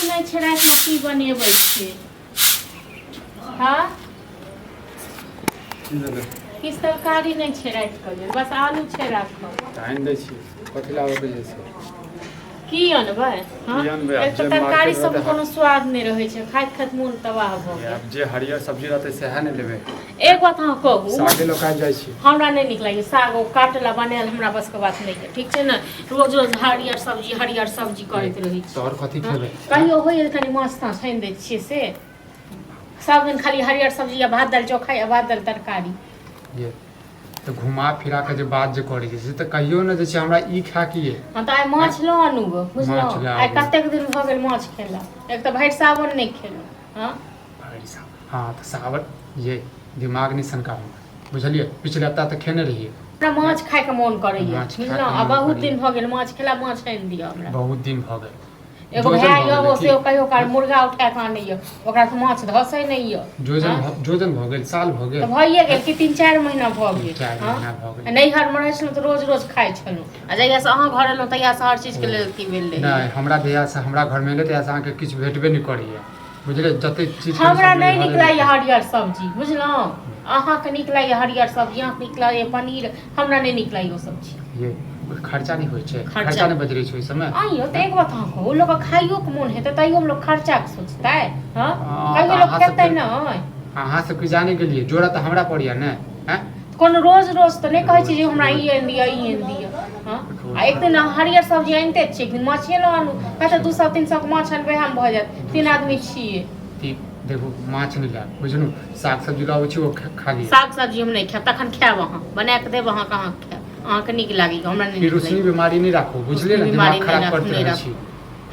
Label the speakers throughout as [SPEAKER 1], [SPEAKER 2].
[SPEAKER 1] नहीं छै रात में की बनेबै छै हां किस तरकारी नहीं छै रात के बस आलू छै राखल
[SPEAKER 2] टाइम दै छी कथि लाबे के जे छै
[SPEAKER 1] की अनबै हां एक तो तरकारी सब कोनो स्वाद नहीं रहै छै खाइत खाइत मोन तबाह भ गेल
[SPEAKER 2] अब जे हरियर सब्जी रहतै सेहा नै लेबै
[SPEAKER 1] एक बात अहाँ कहू
[SPEAKER 2] सागे लोका जाइ छी
[SPEAKER 1] हमरा नहीं नीक लागै साग ओ काटला बनाएल हमरा बस के बात नहीं है ठीक छै न रोज रोज हरियर सब्जी करैत रही छी
[SPEAKER 2] तोहर कथि खेबै
[SPEAKER 1] कहियो होइए कनी माछ ताछ छानि दै छियै से सब दिन खाली हरियर सब्जी या भात दालि चोखा या भात दालि तरकारी
[SPEAKER 2] ये तो घुमा फिरा के जे बात जे करै छै से त कहियो न जे छै हमरा ई खा किए
[SPEAKER 1] हम त आइ माछ ल आनु गो बुझलहुँ आइ कतेक दिन भ गेल माछ खेला एक त भरि सावन नहीं खेलहुँ हां
[SPEAKER 2] भरि सावन हां त सावन ये दिमाग नहीं सनका बुझलिए पिछले हफ्ता त खेने रहिए
[SPEAKER 1] हमरा माछ खाय के मन करैया बुझलहुँ आ बहुत दिन भ गेल माछ खेला माछ आनि दिअ हमरा
[SPEAKER 2] बहुत दिन भ गेल
[SPEAKER 1] एगो भाय यो से कहियो काल मुर्गा उठा के आनैय ओकरा से माछ धसै नहीं य
[SPEAKER 2] जोजन भ गेल साल भ गेल
[SPEAKER 1] त भइए गेल कि 3-4 महीना भ गेल
[SPEAKER 2] 4 महीना भ गेल
[SPEAKER 1] नैहर में रहै छलहुँ त रोज रोज खाइ छलहुँ आ जहिया से अहाँ घर एलहुँ तहिया से हर चीज के लेल की भेल रहे
[SPEAKER 2] नहीं हमरा जहिया से हमरा घर में एले तहिया से अहाँ के किछ भेटबे नहीं करैया बुझले जते चीज
[SPEAKER 1] हमरा नहीं नीक लागैया हरियर सब्जी बुझलहुँ अहाँ के नीक लागैया हरियर सब्जी अहाँ के नीक लागैया पनीर हमरा नहीं नीक लागैया ओ सब्जी
[SPEAKER 2] ये खर्चा नहीं होय छै खर्चा नहीं बजरै छै ओइ समय
[SPEAKER 1] आइयो त एक बात अहाँ कहू लोग खाइयो के मोन हेतै तइयो लोग खर्चा के सोचतै हां कहियो लोग खेतै नहीं
[SPEAKER 2] अहाँ सब के जाने के लिए जोड़ा त हमरा पड़िया ने हैं
[SPEAKER 1] कोनो रोज रोज त नहीं कहै छी जे हमरा ई आनि दिअ हां आ एक दिन हरियर सब्जी आनिते छी एक दिन माछे ल आनू कहते 200-300 के माछ अनबै हम भ जात 3 आदमी छियै
[SPEAKER 2] देखो माछ नहीं ला बुझनु साग सब्जी लाबै छी ओ खा ली
[SPEAKER 1] साग सब्जी हम नहीं खाब तखन खाब अहाँ बना के देब अहाँ कहाँ खाब अहाँ के नीक लागी हमरा नहीं नीक
[SPEAKER 2] लागी बीमारी नहीं राखो बुझले ना दिमाग खराब करते रहै छी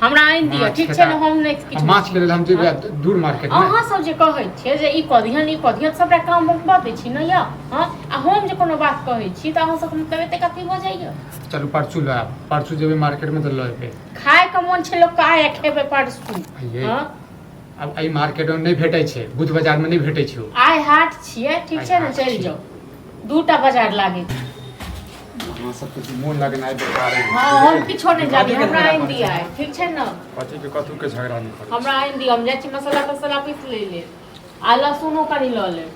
[SPEAKER 1] हमरा आनि दिअ ठीक छै ने हम नहीं किछ
[SPEAKER 2] माछ के लेल हम जेबै दूर मार्केट में
[SPEAKER 1] अहाँ सब जे कहै छियै जे ई कदिहन सबटा काम हम बाते छी न या हां आ हम जे कोनो बात कहै छी त अहाँ सब मतलब एते कथि भ जाइए
[SPEAKER 2] चलू परसू ल आब परसू जेबै मार्केट में त ल एबै
[SPEAKER 1] खाय के मन छै लोग का आय खेबै परसू हां
[SPEAKER 2] अब आई मार्केट में नहीं भेटै छै बुध बाजार में नहीं भेटै छै
[SPEAKER 1] आइ हाट छियै ठीक छै ने चल जाओ दूटा बाजार लागे
[SPEAKER 2] हां सब कुछ मोन लगनाय बेकार है
[SPEAKER 1] हां हम किछो नहीं जानी हमरा आइन दिया है ठीक छै न
[SPEAKER 2] कथि के कथु के झगड़ा नहीं कर
[SPEAKER 1] हमरा आइन दिया हम जाय छी मसाला पीस ले आ लहसुनो कनी ल ले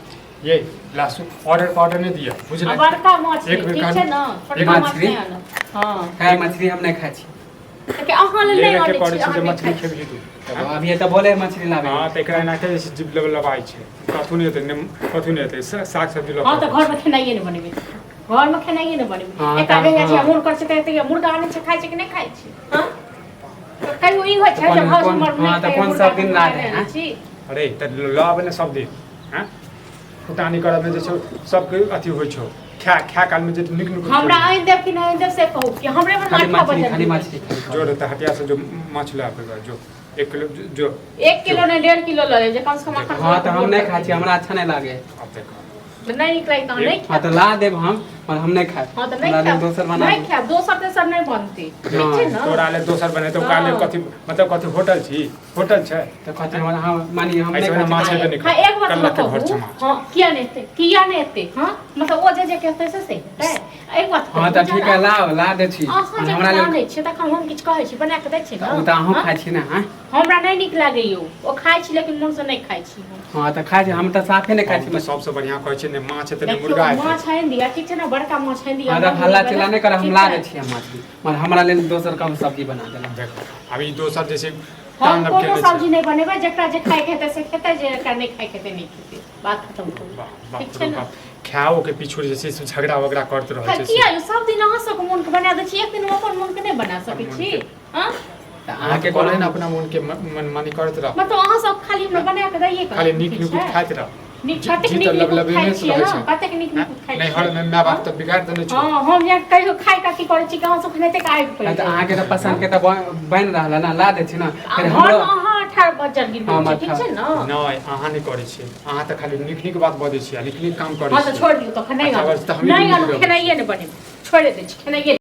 [SPEAKER 2] ये लहसुन ऑर्डर नहीं दिया बुझले
[SPEAKER 1] बड़का माछ ठीक छै न छोटका माछ नहीं आना हां
[SPEAKER 3] काय मछली हम नहीं खाइ छी
[SPEAKER 1] के अहाँ ले नहीं आने छी
[SPEAKER 2] अहाँ मछली खेबही तू
[SPEAKER 3] अभी त बोले मछली लाबे
[SPEAKER 2] हां त एकरा एना के जीव लेवल लगाई छै कथु नहीं हेतै साग सब्जी लगा
[SPEAKER 1] हां त घर में खेनाइए नहीं बनेबे घर में खेनाइए नहीं बनेबे एक आगे जे मोन कर छै त मुर्गा आने छै खाइ छै कि नहीं खाइ छै हां कहियो ई होय छै जे भाव मर नहीं
[SPEAKER 3] त कोन सब दिन ला दे
[SPEAKER 2] अरे त लाबे ने सब दिन हैं फुटानी करब में जे छै सब के अथी होय छै खा काल में जे निक
[SPEAKER 1] हमरा आइन देब कि नहीं देब से कहू कि हमरे में माथा बजे
[SPEAKER 3] खाली मछली
[SPEAKER 2] जो रहता हटिया से जो माछ ला के जो 1 किलो जो
[SPEAKER 1] 1 किलो नहीं 1.5 किलो ले जे कम से कम अखन
[SPEAKER 3] हां त हम नहीं खाइ छी हमरा अच्छा नहीं लागे
[SPEAKER 2] अब देखो
[SPEAKER 1] नहीं निक लागे त नहीं खा
[SPEAKER 3] हां त ला देब हम पर हम नहीं खाइ
[SPEAKER 1] हां त नहीं खा
[SPEAKER 3] दोसर बना
[SPEAKER 1] नहीं खा दोसर तेसर नहीं बनते ठीक छै न
[SPEAKER 2] तोरा ले दोसर बने तो काले कथि मतलब कथि होटल छी होटल छै
[SPEAKER 3] त कथि हम मानी हम नहीं
[SPEAKER 2] ऐसे माछ
[SPEAKER 3] खाइ
[SPEAKER 2] है नहीं
[SPEAKER 1] हां एक बात कहू हां किया नहीं एते हां मतलब ओ जे कहते से एक बात
[SPEAKER 3] हां त ठीक है ला दे छी
[SPEAKER 1] हमरा नहीं छै तखन हम किछ कहै छी बना के दै छी न
[SPEAKER 3] ओ त अहूं खाइ छी ना हां
[SPEAKER 1] हमरा नहीं निक लागे यो ओ खाइ छी लेकिन मन से नहीं खाइ छी
[SPEAKER 3] हां त खाइ छी हम त साफे नहीं खाइ छी
[SPEAKER 2] सबसे बढ़िया कहै छै ने माछ है त मुर्गा है
[SPEAKER 1] माछ है दिया ठीक छै ना बड़का माछ है दिया
[SPEAKER 3] हां त हल्ला चिल्ला नहीं कर हम ला दे छी मछली पर हमरा लेल दोसर काम सब्जी बना देला
[SPEAKER 2] देखो अभी दोसर जैसे
[SPEAKER 1] हम कोनो सब्जी नहीं बनेबे जेकरा जे खाइ खेते से खेते जेकरा नहीं खाइ खेते नहीं खेते बात खत्म करू ठीक छै ना
[SPEAKER 2] खाओ के पीछू जैसे झगड़ा वगड़ा करते रहे छै
[SPEAKER 1] किया सब दिन अहाँ सब मन के बना दे छी एक दिन अपन मन के नहीं बना सकै छी हां
[SPEAKER 2] त अहाँ के कहले ना अपना मन के मानी करत रह
[SPEAKER 1] मतलब अहाँ सब खाली हमरा बना के दैये
[SPEAKER 2] खाली निक खाइत रह
[SPEAKER 1] निक खाइ छी ना कतेक निक खाइ छी
[SPEAKER 2] नहीं हर में मां बाप त बिगाड़ देने छ
[SPEAKER 1] हां हम या कहियो खाइ का की करे छी कि अहाँ सब खनेते का आबि पे
[SPEAKER 3] त अहाँ के त पसंद के त बन रहला ना ला दे छी ना
[SPEAKER 1] फिर हमरो अहाँ 18 बजल गिर ठीक छै ना
[SPEAKER 2] नहीं अहाँ नहीं करे छी अहाँ त खाली निक बात बजै छी निक काम करे छी
[SPEAKER 1] हां त छोड़ दियौ त खनाइ नहीं खेनाइए नहीं बने छोड़ दे छी खेनाइए